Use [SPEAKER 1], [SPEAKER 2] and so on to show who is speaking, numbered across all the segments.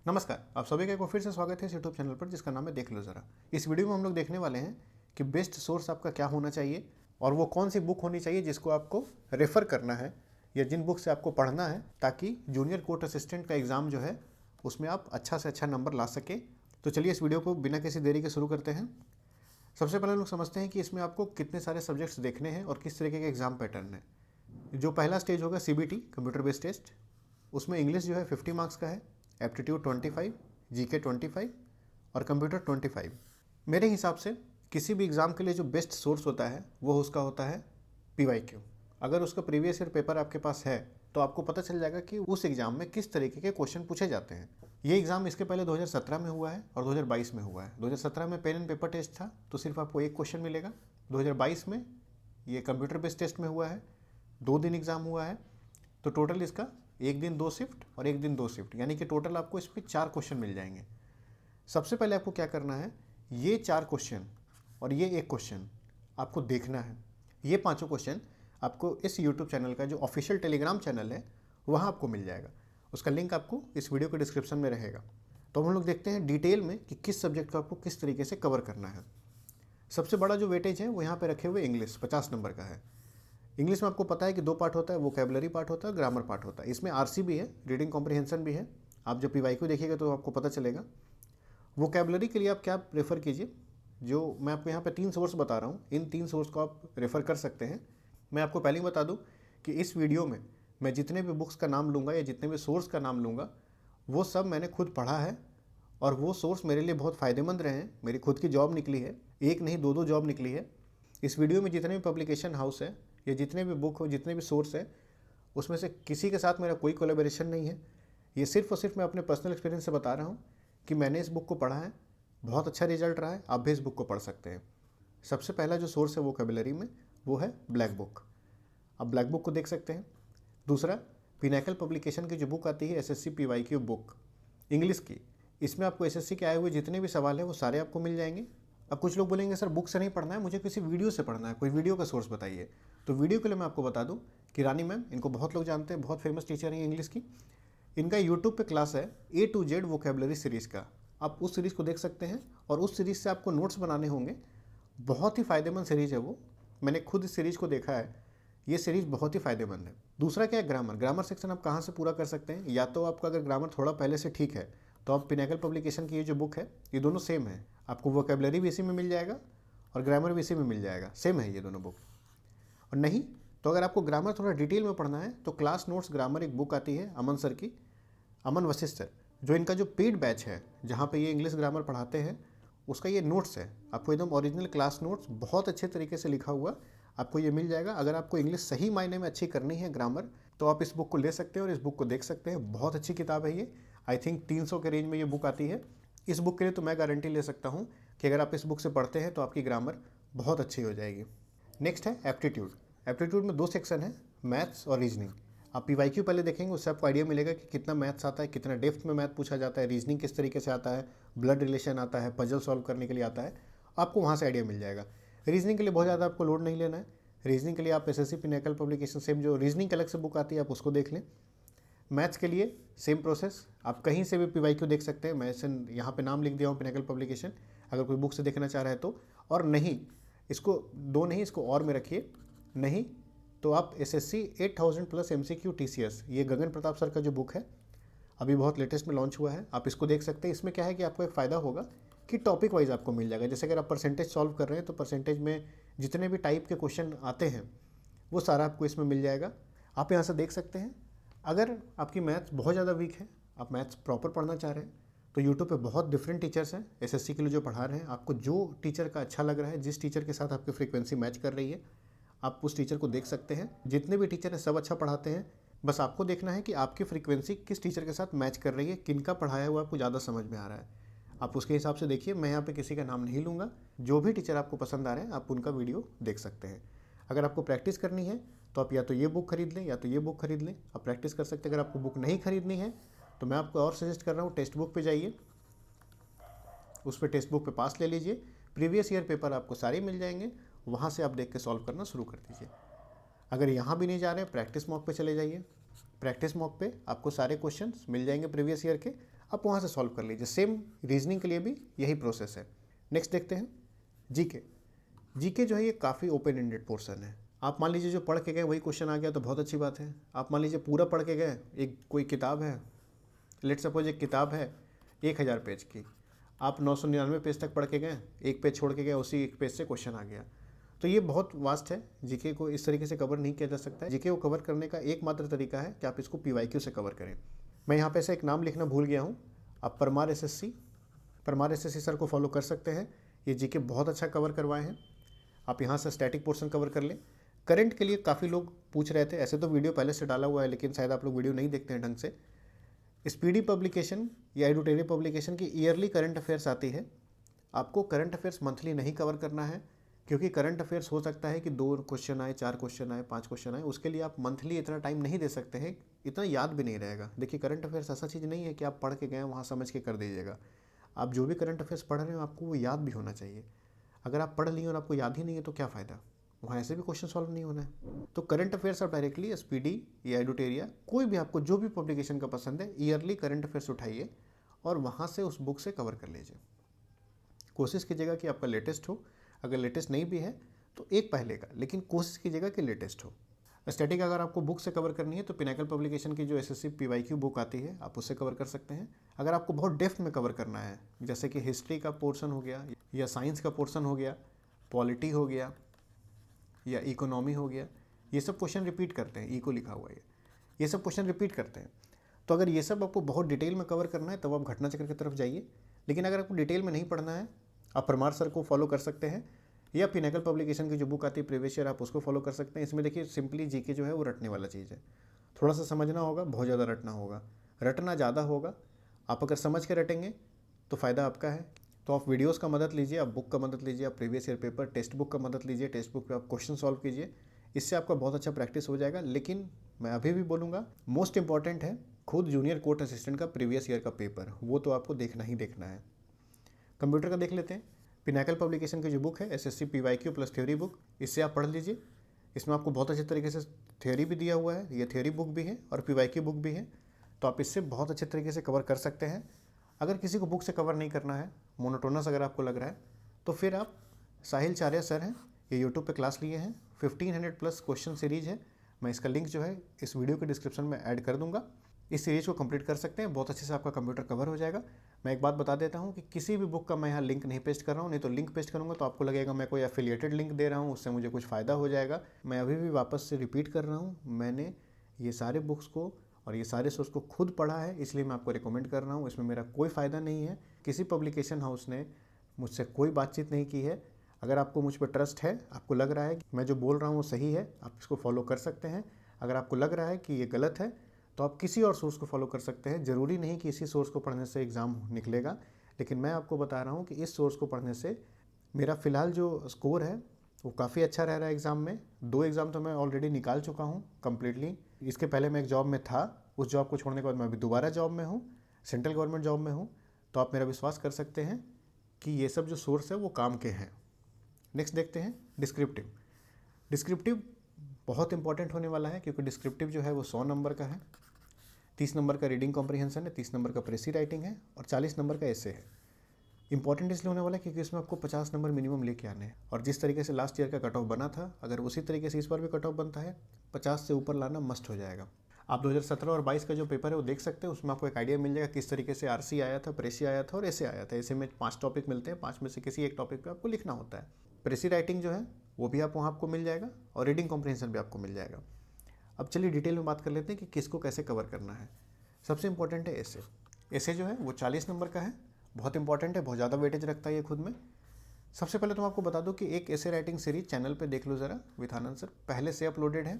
[SPEAKER 1] नमस्कार, आप सभी का एक बार फिर से स्वागत है इस यूट्यूब चैनल पर जिसका नाम है देख लो ज़रा। इस वीडियो में हम लोग देखने वाले हैं कि बेस्ट सोर्स आपका क्या होना चाहिए और वो कौन सी बुक होनी चाहिए जिसको आपको रेफ़र करना है या जिन बुक से आपको पढ़ना है ताकि जूनियर कोर्ट असिस्टेंट का एग्ज़ाम जो है उसमें आप अच्छा से अच्छा नंबर ला सके। तो चलिए इस वीडियो को बिना किसी देरी के शुरू करते हैं। सबसे पहले लोग समझते हैं कि इसमें आपको कितने सारे सब्जेक्ट्स देखने हैं और किस तरीके के एग्ज़ाम पैटर्न है। जो पहला स्टेज होगा CBT कंप्यूटर बेस्ड टेस्ट, उसमें इंग्लिश जो है 50 मार्क्स का है, एप्टीट्यूड 25, जीके 25 और कंप्यूटर 25। मेरे हिसाब से किसी भी एग्ज़ाम के लिए जो बेस्ट सोर्स होता है वो उसका होता है PYQ। अगर उसका प्रीवियस ईयर पेपर आपके पास है तो आपको पता चल जाएगा कि उस एग्ज़ाम में किस तरीके के क्वेश्चन पूछे जाते हैं। ये एग्ज़ाम इसके पहले 2017 में हुआ है और 2022 में हुआ है। 2017 में पेन एंड पेपर टेस्ट था तो सिर्फ आपको एक क्वेश्चन मिलेगा। 2022 में ये कंप्यूटर बेस्ड टेस्ट में हुआ है, 2 दिन एग्ज़ाम हुआ है। तो टोटल इसका एक दिन 2 शिफ्ट और एक दिन 2 शिफ्ट, यानी कि टोटल आपको इस पर 4 क्वेश्चन मिल जाएंगे। सबसे पहले आपको क्या करना है, ये 4 क्वेश्चन और ये एक क्वेश्चन आपको देखना है। ये पांचों क्वेश्चन आपको इस यूट्यूब चैनल का जो ऑफिशियल टेलीग्राम चैनल है वहाँ आपको मिल जाएगा। उसका लिंक आपको इस वीडियो के डिस्क्रिप्शन में रहेगा। तो हम लोग देखते हैं डिटेल में कि किस सब्जेक्ट को आपको किस तरीके से कवर करना है। सबसे बड़ा जो वेटेज है वो यहाँ पे रखे हुए इंग्लिश 50 नंबर का है। इंग्लिश में आपको पता है कि 2 पार्ट होता है, वोकैबुलरी पार्ट होता है, ग्रामर पार्ट होता है। इसमें RC भी है, रीडिंग कॉम्प्रिहेंशन भी है। आप जब PYQ देखिएगा तो आपको पता चलेगा। वोकैबुलरी के लिए आप क्या रेफ़र कीजिए, जो मैं आपको यहाँ पे 3 सोर्स बता रहा हूँ, इन 3 सोर्स को आप रेफ़र कर सकते हैं। मैं आपको पहले ही बता दूँ कि इस वीडियो में मैं जितने भी बुक्स का नाम लूँगा या जितने भी सोर्स का नाम लूँगा वो सब मैंने खुद पढ़ा है और वो सोर्स मेरे लिए बहुत फ़ायदेमंद रहे हैं। मेरी खुद की जॉब निकली है, एक नहीं 2-2 जॉब निकली है। इस वीडियो में जितने भी पब्लिकेशन हाउस है या जितने भी बुक हो, जितने भी सोर्स है, उसमें से किसी के साथ मेरा कोई कोलैबोरेशन नहीं है। ये सिर्फ और सिर्फ मैं अपने पर्सनल एक्सपीरियंस से बता रहा हूँ कि मैंने इस बुक को पढ़ा है, बहुत अच्छा रिजल्ट रहा है। आप भी इस बुक को पढ़ सकते हैं। सबसे पहला जो सोर्स है वोकैबुलरी में वो है ब्लैक बुक। आप ब्लैक बुक को देख सकते हैं। दूसरा, पिनैकल पब्लिकेशन की जो बुक आती है SSC PYQ बुक इंग्लिश की, इसमें आपको SSC के आए हुए जितने भी सवाल है वो सारे आपको मिल जाएंगे। अब कुछ लोग बोलेंगे सर बुक से नहीं पढ़ना है, मुझे किसी वीडियो से पढ़ना है, कोई वीडियो का सोर्स बताइए। तो वीडियो के लिए मैं आपको बता दूं कि रानी मैम, इनको बहुत लोग जानते हैं, बहुत फेमस टीचर हैं इंग्लिश की। इनका यूट्यूब पे क्लास है A to Z vocabulary series का। आप उस सीरीज़ को देख सकते हैं और उस सीरीज़ से आपको नोट्स बनाने होंगे। बहुत ही फ़ायदेमंद सीरीज़ है वो, मैंने खुद इस सीरीज़ को देखा है। ये सीरीज़ बहुत ही फ़ायदेमंद है। दूसरा क्या है, ग्रामर। ग्रामर सेक्शन आप कहाँ से पूरा कर सकते हैं, या तो आपका अगर ग्रामर थोड़ा पहले से ठीक है तो आप पिनैकल पब्लिकेशन की ये जो बुक है, ये दोनों सेम है। आपको वोकैबुलरी भी इसी में मिल जाएगा और ग्रामर भी इसी में मिल जाएगा, सेम है ये दोनों बुक। और नहीं तो अगर आपको ग्रामर थोड़ा डिटेल में पढ़ना है तो क्लास नोट्स ग्रामर एक बुक आती है अमन सर की, अमन वशिष्ठ सर, जो इनका जो पेड बैच है जहाँ पे ये इंग्लिश ग्रामर पढ़ाते हैं, उसका ये नोट्स है। आपको एकदम ओरिजिनल क्लास नोट्स बहुत अच्छे तरीके से लिखा हुआ आपको ये मिल जाएगा। अगर आपको इंग्लिश सही मायने में अच्छी करनी है ग्रामर, तो आप इस बुक को ले सकते हैं और इस बुक को देख सकते हैं। बहुत अच्छी किताब है ये। आई थिंक 300 के रेंज में ये बुक आती है। इस बुक के लिए तो मैं गारंटी ले सकता हूँ कि अगर आप इस बुक से पढ़ते हैं तो आपकी ग्रामर बहुत अच्छी हो जाएगी। नेक्स्ट है एप्टीट्यूड। एप्टीट्यूड में 2 सेक्शन है, मैथ्स और रीजनिंग। आप PYQ पहले देखेंगे, उससे आपको आइडिया मिलेगा कि कितना मैथ्स आता है, कितना डेप्थ में मैथ पूछा जाता है, रीजनिंग किस तरीके से आता है, ब्लड रिलेशन आता है, पजल सॉल्व करने के लिए आता है। आपको वहाँ से आइडिया मिल जाएगा। रीजनिंग के लिए बहुत ज़्यादा आपको लोड नहीं लेना है। रीजनिंग के लिए आप SSC पिनैकल पब्लिकेशन सेम जो रीजनिंग अलग से बुक आती है आप उसको देख लें। मैथ्स के लिए सेम प्रोसेस, आप कहीं से भी PYQ देख सकते हैं। मैं यहाँ पे नाम लिख दिया हूँ पिनैकल पब्लिकेशन, अगर कोई बुक से देखना चाह रहा है तो। और नहीं, इसको 2 नहीं, इसको और में रखिए। नहीं तो आप SSC 8000 प्लस MCQ TCS, ये गगन प्रताप सर का जो बुक है, अभी बहुत लेटेस्ट में लॉन्च हुआ है, आप इसको देख सकते हैं। इसमें क्या है कि आपको एक फ़ायदा होगा कि टॉपिक वाइज आपको मिल जाएगा। जैसे अगर आप परसेंटेज सॉल्व कर रहे हैं तो परसेंटेज में जितने भी टाइप के क्वेश्चन आते हैं वो सारा आपको इसमें मिल जाएगा। आप यहाँ से देख सकते हैं। अगर आपकी मैथ्स बहुत ज़्यादा वीक है, आप मैथ्स प्रॉपर पढ़ना चाह रहे हैं, तो यूट्यूब पे बहुत डिफरेंट टीचर्स हैं SSC के लिए जो पढ़ा रहे हैं। आपको जो टीचर का अच्छा लग रहा है, जिस टीचर के साथ आपकी फ्रीक्वेंसी मैच कर रही है, आप उस टीचर को देख सकते हैं। जितने भी टीचर हैं सब अच्छा पढ़ाते हैं। बस आपको देखना है कि आपकी फ्रीक्वेंसी किस टीचर के साथ मैच कर रही है, किनका पढ़ाया हुआ आपको ज़्यादा समझ में आ रहा है, आप उसके हिसाब से देखिए। मैं यहाँ पे किसी का नाम नहीं लूँगा, जो भी टीचर आपको पसंद आ रहे हैं आप उनका वीडियो देख सकते हैं। अगर आपको प्रैक्टिस करनी है तो आप या तो ये बुक खरीद लें या तो ये बुक खरीद लें, आप प्रैक्टिस कर सकते हैं। अगर आपको बुक नहीं खरीदनी है तो मैं आपको और सजेस्ट कर रहा हूँ, टेक्स्ट बुक पर जाइए, उस पर टेक्स्ट बुक पे पास ले लीजिए। प्रीवियस ईयर पेपर आपको सारे मिल जाएंगे, वहाँ से आप देख के सॉल्व करना शुरू कर दीजिए। अगर यहाँ भी नहीं जा रहे हैं, प्रैक्टिस मॉक पे चले जाइए। प्रैक्टिस मॉक पे आपको सारे क्वेश्चंस मिल जाएंगे प्रीवियस ईयर के। आप वहाँ से सॉल्व कर लीजिए। सेम रीजनिंग के लिए भी यही प्रोसेस है। नेक्स्ट देखते हैं जीके। जीके जो है ये काफ़ी ओपन एंडेड पोर्शन है। आप मान लीजिए जो पढ़ के गए वही क्वेश्चन आ गया तो बहुत अच्छी बात है। आप मान लीजिए पूरा पढ़ के गए, एक कोई किताब है, लेट सपोज एक किताब है 1000 पेज की, आप 999 पेज तक पढ़ के गए, एक पेज छोड़ के गए, उसी एक पेज से क्वेश्चन आ गया, तो ये बहुत वास्ट है। जीके को इस तरीके से कवर नहीं किया जा सकता है। जीके को कवर करने का एकमात्र तरीका है कि आप इसको पीवाईक्यू से कवर करें। मैं यहाँ पे से एक नाम लिखना भूल गया हूँ, आप परमार एसएससी सर को फॉलो कर सकते हैं। ये जीके बहुत अच्छा कवर करवाए हैं। आप यहाँ से स्टैटिक पोर्शन कवर कर लें। करंट के लिए काफ़ी लोग पूछ रहे थे, ऐसे तो वीडियो पहले से डाला हुआ है लेकिन शायद आप लोग वीडियो नहीं देखते हैं ढंग से। स्पीडी पब्लिकेशन या एडुटेरी पब्लिकेशन की ईयरली करंट अफेयर्स आती है। आपको करंट अफेयर्स मंथली नहीं कवर करना है, क्योंकि करंट अफेयर्स हो सकता है कि 2 क्वेश्चन आए, 4 क्वेश्चन आए, 5 क्वेश्चन आए, उसके लिए आप मंथली इतना टाइम नहीं दे सकते हैं, इतना याद भी नहीं रहेगा। देखिए करंट अफेयर्स ऐसा चीज़ नहीं है कि आप पढ़ के गए वहाँ समझ के कर दीजिएगा। आप जो भी करंट अफेयर्स पढ़ रहे हो आपको वो याद भी होना चाहिए। अगर आप पढ़ लिए और आपको याद ही नहीं है तो क्या फ़ायदा, वहाँ ऐसे भी क्वेश्चन सॉल्व नहीं होना है। तो करंट अफेयर्स आप डायरेक्टली स्पीडी या एडुटेरिया, कोई भी आपको जो भी पब्लिकेशन का पसंद है, ईयरली करंट अफेयर्स उठाइए और वहाँ से उस बुक से कवर कर लीजिए। कोशिश कीजिएगा कि आपका लेटेस्ट हो। अगर लेटेस्ट नहीं भी है तो एक पहले का, लेकिन कोशिश कीजिएगा कि लेटेस्ट हो। स्टैटिक अगर आपको बुक से कवर करनी है तो पिनाकल पब्लिकेशन की जो एसएससी पीवाईक्यू बुक आती है आप उससे कवर कर सकते हैं। अगर आपको बहुत डेप्थ में कवर करना है, जैसे कि हिस्ट्री का पोर्शन हो गया या साइंस का पोर्शन हो गया, पॉलिटी हो गया या इकोनॉमी हो गया, ये सब क्वेश्चन रिपीट करते हैं, इको लिखा हुआ है, ये सब क्वेश्चन रिपीट करते हैं। तो अगर ये सब आपको बहुत डिटेल में कवर करना है तब आप घटना चक्र की तरफ जाइए। लेकिन अगर आपको डिटेल में नहीं पढ़ना है, आप परमार सर को फॉलो कर सकते हैं या पिनाकल पब्लिकेशन की जो बुक आती है प्रीवियस ईयर, आप उसको फॉलो कर सकते हैं। इसमें देखिए सिंपली जीके जो है वो रटने वाला चीज़ है, थोड़ा सा समझना होगा, बहुत ज़्यादा रटना होगा, रटना ज़्यादा होगा। आप अगर समझ के रटेंगे तो फ़ायदा आपका है। तो आप वीडियोस का मदद लीजिए, आप बुक का मदद लीजिए, आप previous year paper text book का मदद लीजिए, टेक्स्ट बुक पे आप क्वेश्चन सॉल्व कीजिए, इससे आपका बहुत अच्छा प्रैक्टिस हो जाएगा। लेकिन मैं अभी भी बोलूँगा मोस्ट इंपॉर्टेंट है खुद जूनियर कोर्ट असिस्टेंट का प्रीवियस ईयर का पेपर, वो तो आपको देखना ही देखना है। कंप्यूटर का देख लेते हैं। पिनाकल पब्लिकेशन की जो बुक है SSC PYQ plus theory book, इससे आप पढ़ लीजिए। इसमें आपको बहुत अच्छे तरीके से थ्योरी भी दिया हुआ है, ये थ्योरी बुक भी है और पीवाईक्यू बुक भी है, तो आप इससे बहुत अच्छे तरीके से कवर कर सकते हैं। अगर किसी को बुक से कवर नहीं करना है, मोनोटोनस अगर आपको लग रहा है, तो फिर आप साहिल चार्य सर हैं, ये यूट्यूब पे क्लास लिए हैं, 1500 प्लस क्वेश्चन सीरीज है। मैं इसका लिंक जो है इस वीडियो के डिस्क्रिप्शन में ऐड कर दूंगा। इस सीरीज को कंप्लीट कर सकते हैं, बहुत अच्छे से आपका कंप्यूटर कवर हो जाएगा। मैं एक बात बता देता हूँ कि किसी भी बुक का मैं यहाँ लिंक नहीं पेस्ट कर रहा हूँ, नहीं तो लिंक पेस्ट करूँगा तो आपको लगेगा मैं कोई एफिलिएटेड लिंक दे रहा हूँ, उससे मुझे कुछ फ़ायदा हो जाएगा। मैं अभी भी वापस से रिपीट कर रहा हूँ, मैंने ये सारे बुक्स को और ये सारे सोर्स को खुद पढ़ा है, इसलिए मैं आपको रिकमेंड कर रहा हूँ। इसमें मेरा कोई फ़ायदा नहीं है, किसी पब्लिकेशन हाउस ने मुझसे कोई बातचीत नहीं की है। अगर आपको मुझ पर ट्रस्ट है, आपको लग रहा है कि मैं जो बोल रहा हूँ वो सही है, आप इसको फॉलो कर सकते हैं। अगर आपको लग रहा है कि ये गलत है तो आप किसी और सोर्स को फॉलो कर सकते हैं। ज़रूरी नहीं कि इसी सोर्स को पढ़ने से एग्ज़ाम निकलेगा, लेकिन मैं आपको बता रहा हूँ कि इस सोर्स को पढ़ने से मेरा फ़िलहाल जो स्कोर है वो काफ़ी अच्छा रह रहा है एग्ज़ाम में। 2 एग्ज़ाम तो मैं ऑलरेडी निकाल चुका हूँ कम्प्लीटली। इसके पहले मैं एक जॉब में था, उस जॉब को छोड़ने के बाद मैं अभी दोबारा जॉब में हूँ, सेंट्रल गवर्नमेंट जॉब में हूँ। तो आप मेरा विश्वास कर सकते हैं कि ये सब जो सोर्स है वो काम के हैं। नेक्स्ट देखते हैं डिस्क्रिप्टिव। डिस्क्रिप्टिव बहुत इंपॉर्टेंट होने वाला है, क्योंकि डिस्क्रिप्टिव जो है वो 100 नंबर का है। 30 नंबर का रीडिंग कॉम्प्रिहेंशन है, 30 नंबर का प्रेसी राइटिंग है और 40 नंबर का एसे है। इंपॉर्टेंट इसलिए होने वाला है क्योंकि इसमें आपको 50 नंबर मिनिमम लेके आने हैं, और जिस तरीके से लास्ट ईयर का कट ऑफ बना था, अगर उसी तरीके से इस बार भी कट ऑफ बनता है, 50 से ऊपर लाना मस्ट हो जाएगा। आप 2017 और 22 का जो पेपर है वो देख सकते हैं, उसमें आपको एक आइडिया मिल जाएगा किस तरीके से आरसी आया था, प्रेसी आया था और एसे आया था। ऐसे में 5 टॉपिक मिलते हैं, 5 में से किसी एक टॉपिक पे आपको लिखना होता है। प्रेसी राइटिंग जो है वो भी आप वहाँ आपको मिल जाएगा और रीडिंग कॉम्प्रिहेंशन भी आपको मिल जाएगा। अब चलिए डिटेल में बात कर लेते हैं कि किसको कैसे कवर करना है। सबसे इंपॉर्टेंट है एसे। एसे जो है वो 40 नंबर का है, बहुत इंपॉर्टेंट है, बहुत ज़्यादा वेटेज रखता है ये खुद में। सबसे पहले तो मैं आपको बता दूं कि एक एसे राइटिंग सीरीज चैनल पे देख लो ज़रा, विथ आनंद सर, पहले से अपलोडेड है।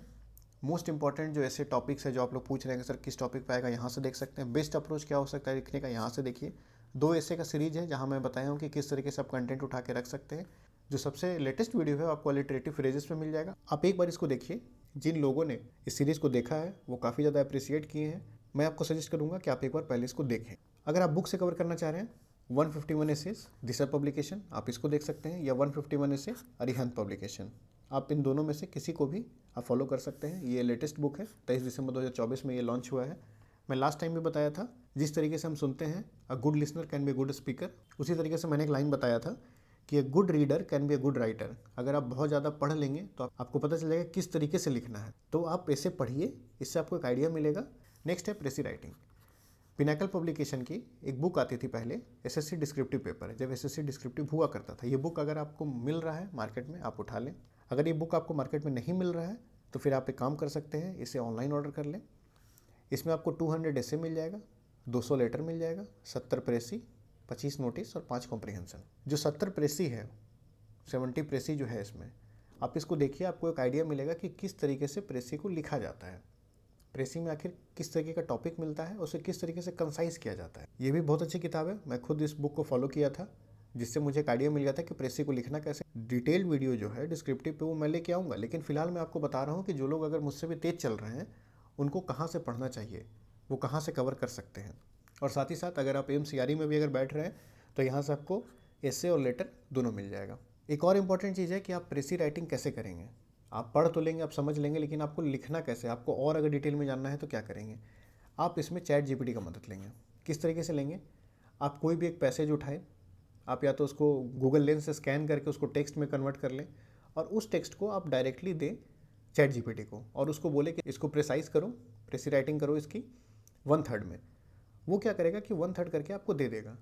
[SPEAKER 1] मोस्ट इंपॉर्टेंट जो ऐसे टॉपिक्स है जो आप लोग पूछ रहे हैं सर किस टॉपिक पे आएगा, यहाँ से देख सकते हैं। बेस्ट अप्रोच क्या हो सकता है लिखने का, यहाँ से देखिए। 2 एसे का सीरीज है जहाँ मैं बताया हूँ कि किस तरीके से आप कंटेंट उठा के रख सकते हैं। जो सबसे लेटेस्ट वीडियो है आपको अलिटरेटिव फ्रेजेस पे मिल जाएगा, आप एक बार इसको देखिए। जिन लोगों ने इस सीरीज़ को देखा है वो काफ़ी ज़्यादा अप्रिशिएट किए हैं। मैं आपको सजेस्ट करूँगा कि आप एक बार पहले इसको देखें। अगर आप बुक से कवर करना चाह रहे हैं, 151 एसेज दिशा पब्लिकेशन, आप इसको देख सकते हैं, या 151 एसे अरिहंत पब्लिकेशन, आप इन दोनों में से किसी को भी आप फॉलो कर सकते हैं। ये लेटेस्ट बुक है, 23 दिसंबर 2024 में ये लॉन्च हुआ है। मैं लास्ट टाइम भी बताया था, जिस तरीके से हम सुनते हैं a good listener can be a good speaker, उसी तरीके से मैंने एक लाइन बताया था कि a good reader can be a good writer. अगर आप बहुत ज़्यादा पढ़ लेंगे तो आपको पता चलेगा किस तरीके से लिखना है। तो आप ऐसे पढ़िए, इससे आपको एक आइडिया मिलेगा। नेक्स्ट है प्रेसी राइटिंग। पिनाकल पब्लिकेशन की एक बुक आती थी पहले, एसएससी डिस्क्रिप्टिव पेपर, जब एसएससी डिस्क्रिप्टिव हुआ करता था। ये बुक अगर आपको मिल रहा है मार्केट में, आप उठा लें। अगर ये बुक आपको मार्केट में नहीं मिल रहा है तो फिर आप एक काम कर सकते हैं, इसे ऑनलाइन ऑर्डर कर लें। इसमें आपको 200 ऐसे मिल जाएगा, 200 लेटर मिल जाएगा, 70 प्रेसी, 25 नोटिस और 5 कॉम्प्रिहेंसन। जो 70 प्रेसी है, 70 प्रेसी जो है इसमें, आप इसको देखिए, आपको एक आइडिया मिलेगा कि किस तरीके से प्रेसी को लिखा जाता है, प्रेसी में आखिर किस तरीके का टॉपिक मिलता है, उसे किस तरीके से कंसाइज किया जाता है। ये भी बहुत अच्छी किताब है। मैं खुद इस बुक को फॉलो किया था, जिससे मुझे एक आइडिया मिल गया था कि प्रेसी को लिखना कैसे। डिटेल्ड वीडियो जो है डिस्क्रिप्टिव पे वो मैं लेके आऊँगा, लेकिन फिलहाल मैं आपको बता रहा हूँ कि जो लोग अगर मुझसे भी तेज चल रहे हैं उनको कहाँ से पढ़ना चाहिए, वो कहाँ से कवर कर सकते हैं। और साथ ही साथ अगर आप एमसीआरई में भी अगर बैठ रहे हैं तो यहाँ से आपको एसे और लेटर दोनों मिल जाएगा। एक और इम्पॉर्टेंट चीज़ है कि आप प्रेसी राइटिंग कैसे करेंगे। आप पढ़ तो लेंगे, आप समझ लेंगे, लेकिन आपको लिखना कैसे, आपको और अगर डिटेल में जानना है तो क्या करेंगे, आप इसमें चैट जीपीटी का मदद लेंगे। किस तरीके से लेंगे, आप कोई भी एक पैसेज उठाएं, आप या तो उसको गूगल लेंस से स्कैन करके उसको टेक्स्ट में कन्वर्ट कर लें और उस टेक्स्ट को आप डायरेक्टली दें चैट जीपीटी को और उसको बोले कि इसको प्रेसाइज करो, प्रेसी राइटिंग करो इसकी 1/3 में। वो क्या करेगा कि 1/3 करके आपको दे देगा।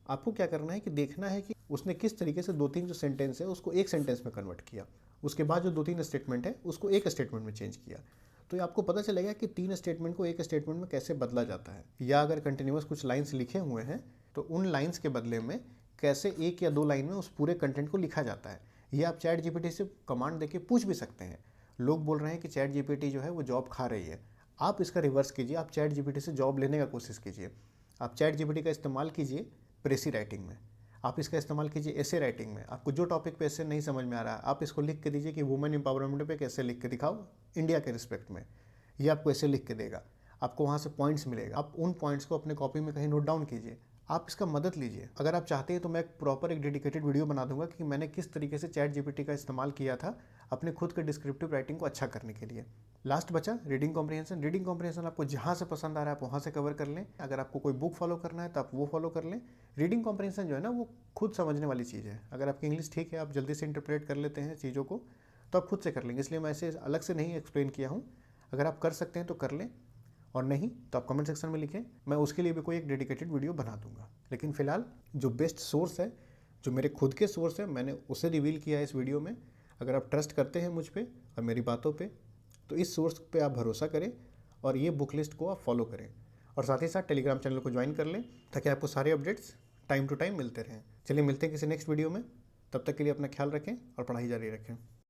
[SPEAKER 1] आपको क्या करना है कि देखना है कि उसने किस तरीके से 2-3 जो सेंटेंस है उसको एक सेंटेंस में कन्वर्ट किया, उसके बाद जो 2-3 स्टेटमेंट है उसको एक स्टेटमेंट में चेंज किया। तो ये आपको पता चलेगा कि 3 स्टेटमेंट को एक स्टेटमेंट में कैसे बदला जाता है, या अगर कंटिन्यूअस कुछ लाइन्स लिखे हुए हैं तो उन लाइन्स के बदले में कैसे 1 या 2 लाइन में उस पूरे कंटेंट को लिखा जाता है। ये आप चैट जीपीटी से कमांड देके पूछ भी सकते हैं। लोग बोल रहे हैं कि चैट जीपीटी जो है वो जॉब खा रही है, आप इसका रिवर्स कीजिए, आप चैट जीपीटी से जॉब लेने का कोशिश कीजिए। आप चैट जीपीटी का इस्तेमाल कीजिए प्रेसी राइटिंग में, आप इसका इस्तेमाल कीजिए एसे राइटिंग में। आपको जो टॉपिक पे ऐसे नहीं समझ में आ रहा है, आप इसको लिख के दीजिए कि वुमेन एम्पावरमेंट पे कैसे लिख के दिखाओ इंडिया के रिस्पेक्ट में, ये आपको ऐसे लिख के देगा। आपको वहाँ से पॉइंट्स मिलेगा, आप उन पॉइंट्स को अपने कॉपी में कहीं नोट डाउन कीजिए, आप इसका मदद लीजिए। अगर आप चाहते हैं तो मैं एक प्रॉपर एक डेडिकेटेड वीडियो बना दूंगा कि मैंने किस तरीके से चैट जीपीटी का इस्तेमाल किया था अपने खुद के डिस्क्रिप्टिव राइटिंग को अच्छा करने के लिए। लास्ट बचा रीडिंग कॉम्प्रिहेंशन। रीडिंग कॉम्प्रिहेंशन आपको जहाँ से पसंद आ रहा है आप वहाँ से कवर कर लें। अगर आपको कोई बुक फॉलो करना है तो आप वो फॉलो कर लें। रीडिंग कॉम्प्रिहेंशन जो है ना वो खुद समझने वाली चीज़ है। अगर आपकी इंग्लिश ठीक है, आप जल्दी से इंटरप्रेट कर लेते हैं चीज़ों को, तो आप खुद से कर लेंगे, इसलिए मैं ऐसे अलग से नहीं एक्सप्लेन किया हूँ। अगर आप कर सकते हैं तो कर लें, और नहीं तो आप कमेंट सेक्शन में लिखें, मैं उसके लिए भी कोई एक डेडिकेटेड वीडियो बना दूंगा। लेकिन फिलहाल जो बेस्ट सोर्स है, जो मेरे खुद के सोर्स है, मैंने उसे रिवील किया है इस वीडियो में। अगर आप ट्रस्ट करते हैं मुझ पर और मेरी बातों पर, तो इस सोर्स पे आप भरोसा करें और ये बुक लिस्ट को आप फॉलो करें, और साथ ही साथ टेलीग्राम चैनल को ज्वाइन कर लें ताकि आपको सारे अपडेट्स टाइम टू टाइम मिलते रहें। चलिए मिलते हैं किसी नेक्स्ट वीडियो में, तब तक के लिए अपना ख्याल रखें और पढ़ाई जारी रखें।